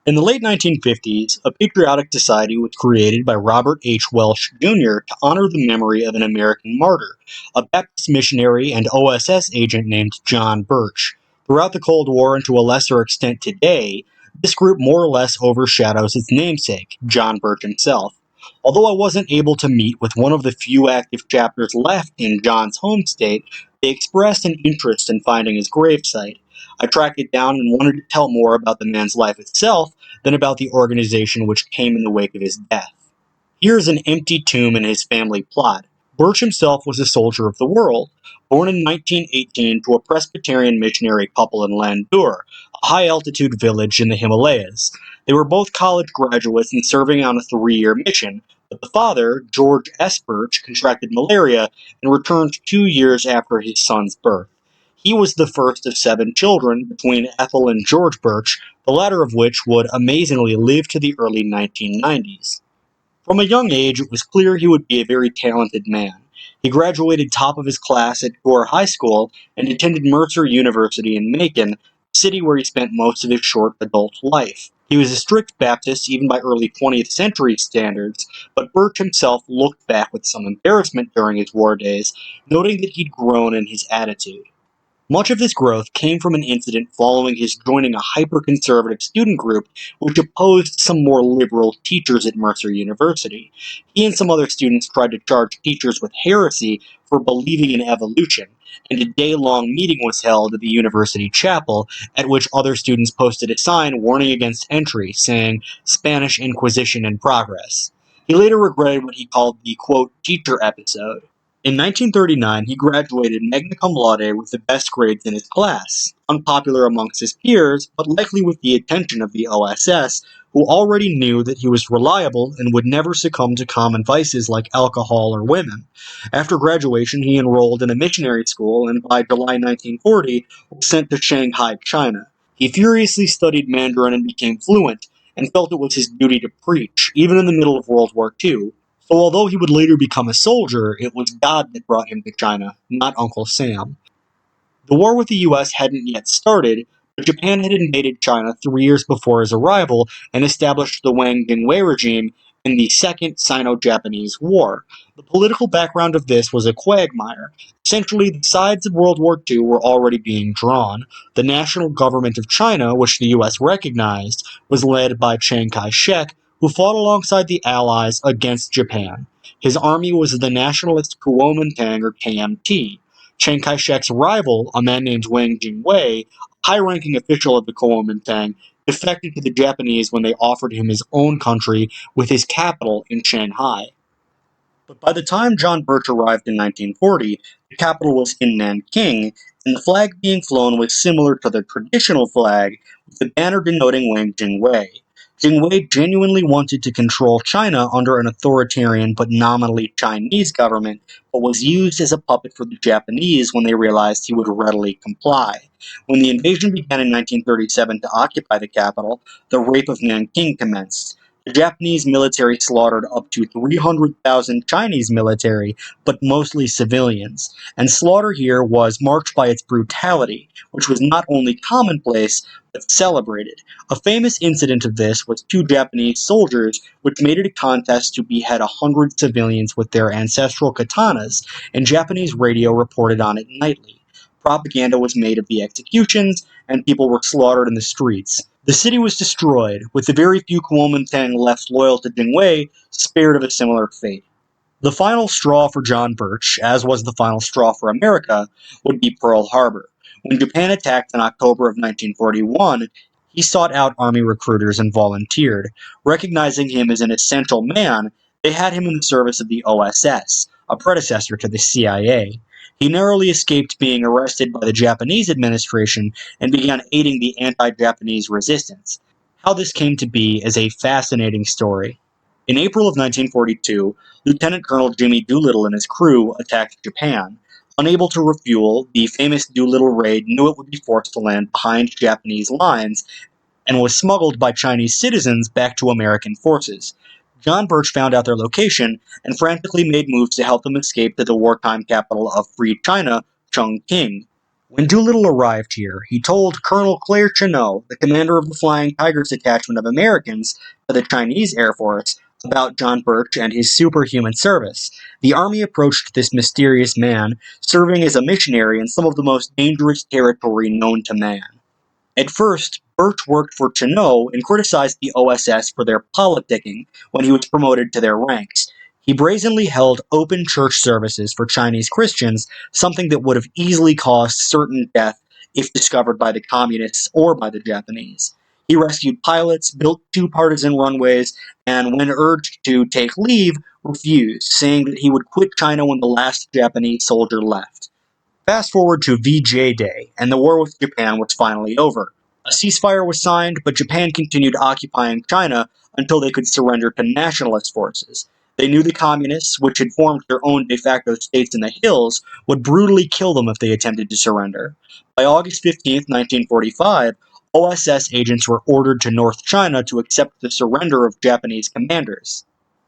In the late 1950s, a patriotic society was created by Robert H. Welsh Jr. to honor the memory of an American martyr, a Baptist missionary and OSS agent named John Birch. Throughout the Cold War and to a lesser extent today, this group more or less overshadows its namesake, John Birch himself. Although I wasn't able to meet with one of the few active chapters left in John's home state, they expressed an interest in finding his gravesite. I tracked it down and wanted to tell more about the man's life itself than about the organization which came in the wake of his death. Here is an empty tomb in his family plot. Birch himself was a soldier of the world, born in 1918 to a Presbyterian missionary couple in Landur, a high-altitude village in the Himalayas. They were both college graduates and serving on a 3-year mission, but the father, George S. Birch, contracted malaria and returned 2 years after his son's birth. He was the first of 7 children between Ethel and George Birch, the latter of which would amazingly live to the early 1990s. From a young age, it was clear he would be a very talented man. He graduated top of his class at Gore High School and attended Mercer University in Macon, the city where he spent most of his short adult life. He was a strict Baptist even by early 20th century standards, but Birch himself looked back with some embarrassment during his war days, noting that he'd grown in his attitude. Much of this growth came from an incident following his joining a hyper-conservative student group which opposed some more liberal teachers at Mercer University. He and some other students tried to charge teachers with heresy for believing in evolution, and a day-long meeting was held at the university chapel, at which other students posted a sign warning against entry, saying, "Spanish Inquisition in progress." He later regretted what he called the, quote, teacher episode. In 1939, he graduated magna cum laude with the best grades in his class, unpopular amongst his peers, but likely with the attention of the OSS, who already knew that he was reliable and would never succumb to common vices like alcohol or women. After graduation, he enrolled in a missionary school and by July 1940 was sent to Shanghai, China. He furiously studied Mandarin and became fluent, and felt it was his duty to preach, even in the middle of World War II. So although he would later become a soldier, it was God that brought him to China, not Uncle Sam. The war with the US hadn't yet started, but Japan had invaded China 3 years before his arrival and established the Wang Jingwei regime in the Second Sino-Japanese War. The political background of this was a quagmire. Essentially, the sides of World War II were already being drawn. The national government of China, which the US recognized, was led by Chiang Kai-shek, who fought alongside the Allies against Japan. His army was the nationalist Kuomintang or KMT. Chiang Kai-shek's rival, a man named Wang Jingwei, a high-ranking official of the Kuomintang, defected to the Japanese when they offered him his own country with his capital in Shanghai. But by the time John Birch arrived in 1940, the capital was in Nanking, and the flag being flown was similar to the traditional flag, with the banner denoting Wang Jingwei. Jingwei genuinely wanted to control China under an authoritarian but nominally Chinese government, but was used as a puppet for the Japanese when they realized he would readily comply. When the invasion began in 1937 to occupy the capital, the rape of Nanking commenced. The Japanese military slaughtered up to 300,000 Chinese military, but mostly civilians, and slaughter here was marked by its brutality, which was not only commonplace, but celebrated. A famous incident of this was 2 Japanese soldiers, which made it a contest to behead 100 civilians with their ancestral katanas, and Japanese radio reported on it nightly. Propaganda was made of the executions, and people were slaughtered in the streets. The city was destroyed, with the very few Kuomintang left loyal to Jingwei spared of a similar fate. The final straw for John Birch, as was the final straw for America, would be Pearl Harbor. When Japan attacked in October of 1941, he sought out Army recruiters and volunteered. Recognizing him as an essential man, they had him in the service of the OSS, a predecessor to the CIA. He narrowly escaped being arrested by the Japanese administration and began aiding the anti-Japanese resistance. How this came to be is a fascinating story. In April of 1942, Lieutenant Colonel Jimmy Doolittle and his crew attacked Japan. Unable to refuel, the famous Doolittle raid knew it would be forced to land behind Japanese lines and was smuggled by Chinese citizens back to American forces. John Birch found out their location and frantically made moves to help them escape to the wartime capital of Free China, Chongqing. When Doolittle arrived here, he told Colonel Claire Chennault, the commander of the Flying Tigers detachment of Americans for the Chinese Air Force, about John Birch and his superhuman service. The army approached this mysterious man, serving as a missionary in some of the most dangerous territory known to man. At first, Birch worked for Chennault and criticized the OSS for their politicking when he was promoted to their ranks. He brazenly held open church services for Chinese Christians, something that would have easily caused certain death if discovered by the communists or by the Japanese. He rescued pilots, built two partisan runways, and when urged to take leave, refused, saying that he would quit China when the last Japanese soldier left. Fast forward to VJ Day, and the war with Japan was finally over. A ceasefire was signed, but Japan continued occupying China until they could surrender to nationalist forces. They knew the communists, which had formed their own de facto states in the hills, would brutally kill them if they attempted to surrender. By August 15, 1945, OSS agents were ordered to North China to accept the surrender of Japanese commanders.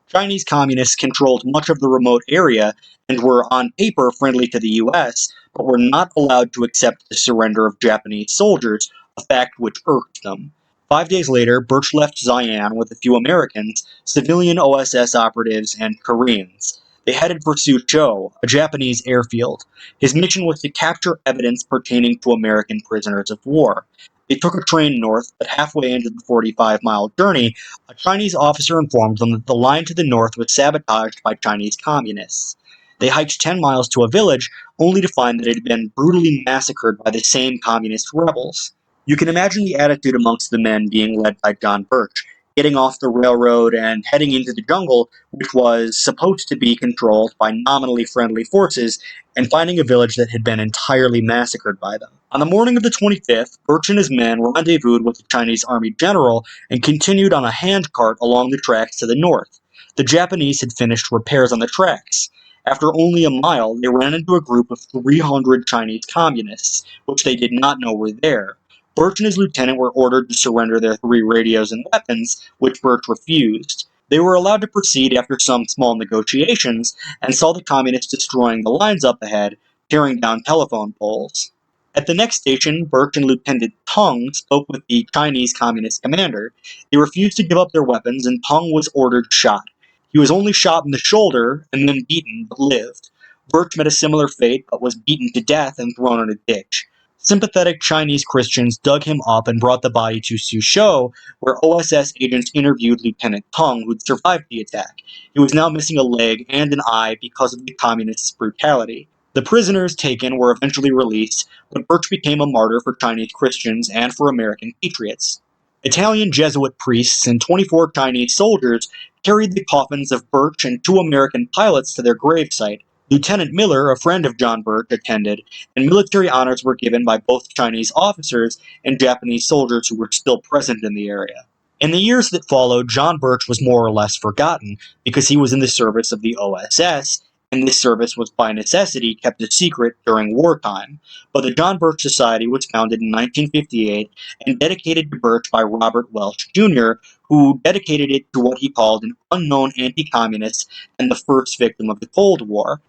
Chinese communists controlled much of the remote area and were on paper friendly to the US, but were not allowed to accept the surrender of Japanese soldiers, a fact which irked them. 5 days later, Birch left Xi'an with a few Americans, civilian OSS operatives, and Koreans. They headed for Suzhou, a Japanese airfield. His mission was to capture evidence pertaining to American prisoners of war. They took a train north, but halfway into the 45-mile journey, a Chinese officer informed them that the line to the north was sabotaged by Chinese communists. They hiked 10 miles to a village, only to find that it had been brutally massacred by the same communist rebels. You can imagine the attitude amongst the men being led by John Birch, getting off the railroad and heading into the jungle, which was supposed to be controlled by nominally friendly forces, and finding a village that had been entirely massacred by them. On the morning of the 25th, Birch and his men rendezvoused with the Chinese army general and continued on a handcart along the tracks to the north. The Japanese had finished repairs on the tracks. After only a mile, they ran into a group of 300 Chinese communists, which they did not know were there. Birch and his lieutenant were ordered to surrender their 3 radios and weapons, which Birch refused. They were allowed to proceed after some small negotiations, and saw the communists destroying the lines up ahead, tearing down telephone poles. At the next station, Birch and Lieutenant Tung spoke with the Chinese communist commander. They refused to give up their weapons, and Tung was ordered shot. He was only shot in the shoulder, and then beaten, but lived. Birch met a similar fate, but was beaten to death and thrown in a ditch. Sympathetic Chinese Christians dug him up and brought the body to Suzhou, where OSS agents interviewed Lieutenant Tung, who'd survived the attack. He was now missing a leg and an eye because of the communists' brutality. The prisoners taken were eventually released, but Birch became a martyr for Chinese Christians and for American patriots. Italian Jesuit priests and 24 Chinese soldiers carried the coffins of Birch and 2 American pilots to their gravesite. Lieutenant Miller, a friend of John Birch, attended, and military honors were given by both Chinese officers and Japanese soldiers who were still present in the area. In the years that followed, John Birch was more or less forgotten because he was in the service of the OSS, and this service was by necessity kept a secret during wartime. But the John Birch Society was founded in 1958 and dedicated to Birch by Robert Welch Jr., who dedicated it to what he called an unknown anti-communist and the first victim of the Cold War.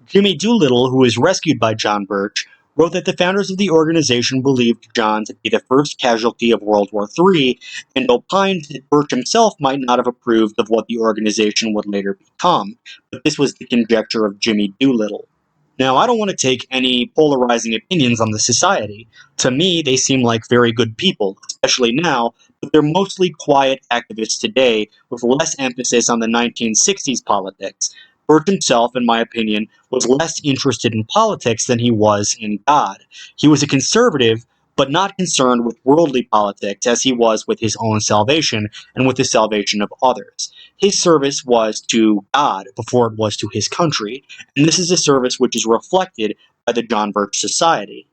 Jimmy Doolittle, who was rescued by John Birch, wrote that the founders of the organization believed John to be the first casualty of World War III, and opined that Birch himself might not have approved of what the organization would later become, but this was the conjecture of Jimmy Doolittle. Now, I don't want to take any polarizing opinions on the society. To me, they seem like very good people, especially now, but they're mostly quiet activists today with less emphasis on the 1960s politics. Birch himself, in my opinion, was less interested in politics than he was in God. He was a conservative, but not concerned with worldly politics as he was with his own salvation and with the salvation of others. His service was to God before it was to his country, and this is a service which is reflected by the John Birch Society.